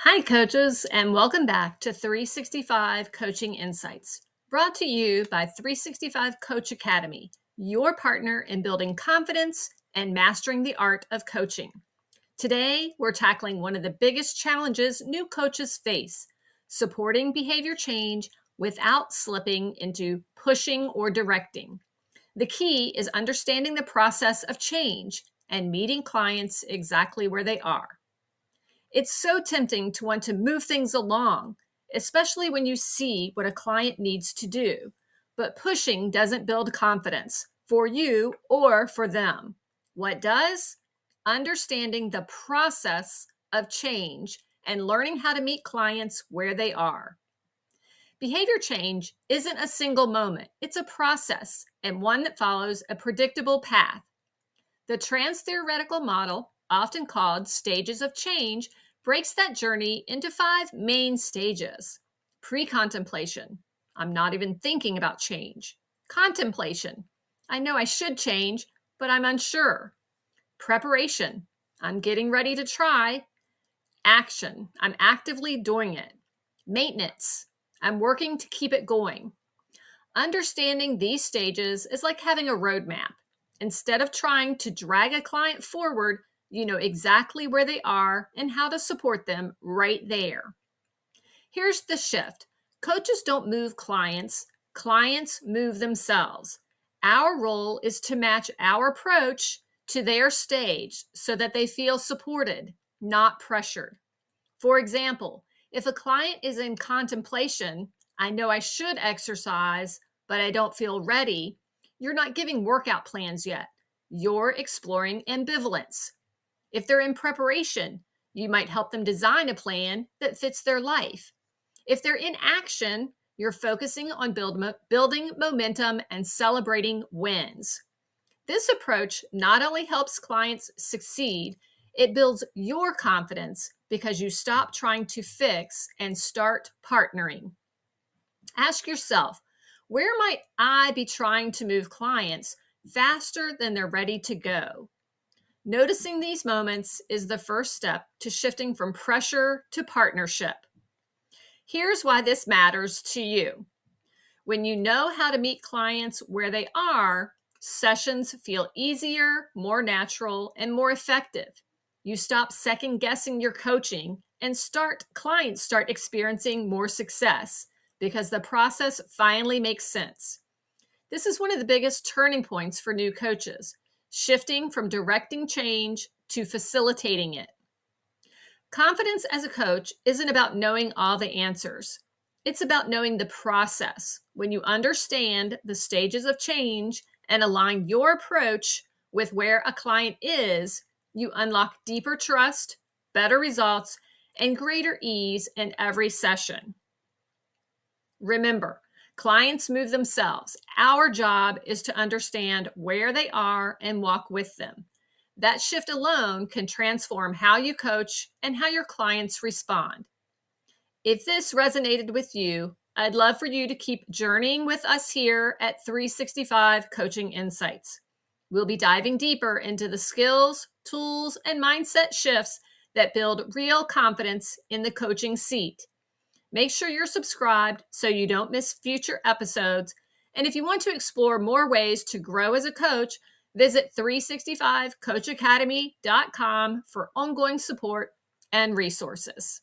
Hi, coaches, and welcome back to 365 Coaching Insights, brought to you by 365 Coach Academy, your partner in building confidence and mastering the art of coaching. Today, we're tackling one of the biggest challenges new coaches face: supporting behavior change without slipping into pushing or directing. The key is understanding the process of change and meeting clients exactly where they are. It's so tempting to want to move things along, especially when you see what a client needs to do. But pushing doesn't build confidence for you or for them. What does? Understanding the process of change and learning how to meet clients where they are. Behavior change isn't a single moment, it's a process and one that follows a predictable path. The Transtheoretical Model, often called stages of change, breaks that journey into 5 main stages. Pre-contemplation: I'm not even thinking about change. Contemplation: I know I should change, but I'm unsure. Preparation: I'm getting ready to try. Action: I'm actively doing it. Maintenance: I'm working to keep it going. Understanding these stages is like having a roadmap. Instead of trying to drag a client forward, you know exactly where they are and how to support them right there. Here's the shift: coaches don't move clients, clients move themselves. Our role is to match our approach to their stage so that they feel supported, not pressured. For example, if a client is in contemplation, I know I should exercise, but I don't feel ready, you're not giving workout plans yet. You're exploring ambivalence. If they're in preparation, you might help them design a plan that fits their life. If they're in action, you're focusing on building momentum and celebrating wins. This approach not only helps clients succeed, it builds your confidence because you stop trying to fix and start partnering. Ask yourself, where might I be trying to move clients faster than they're ready to go? Noticing these moments is the first step to shifting from pressure to partnership. Here's why this matters to you. When you know how to meet clients where they are, sessions feel easier, more natural, and more effective. You stop second guessing your coaching and clients start experiencing more success because the process finally makes sense. This is one of the biggest turning points for new coaches, shifting from directing change to facilitating it. Confidence as a coach isn't about knowing all the answers. It's about knowing the process. When you understand the stages of change and align your approach with where a client is, you unlock deeper trust, better results, and greater ease in every session. Remember, clients move themselves. Our job is to understand where they are and walk with them. That shift alone can transform how you coach and how your clients respond. If this resonated with you, I'd love for you to keep journeying with us here at 365 Coaching Insights. We'll be diving deeper into the skills, tools, and mindset shifts that build real confidence in the coaching seat. Make sure you're subscribed so you don't miss future episodes. And if you want to explore more ways to grow as a coach, visit 365coachacademy.com for ongoing support and resources.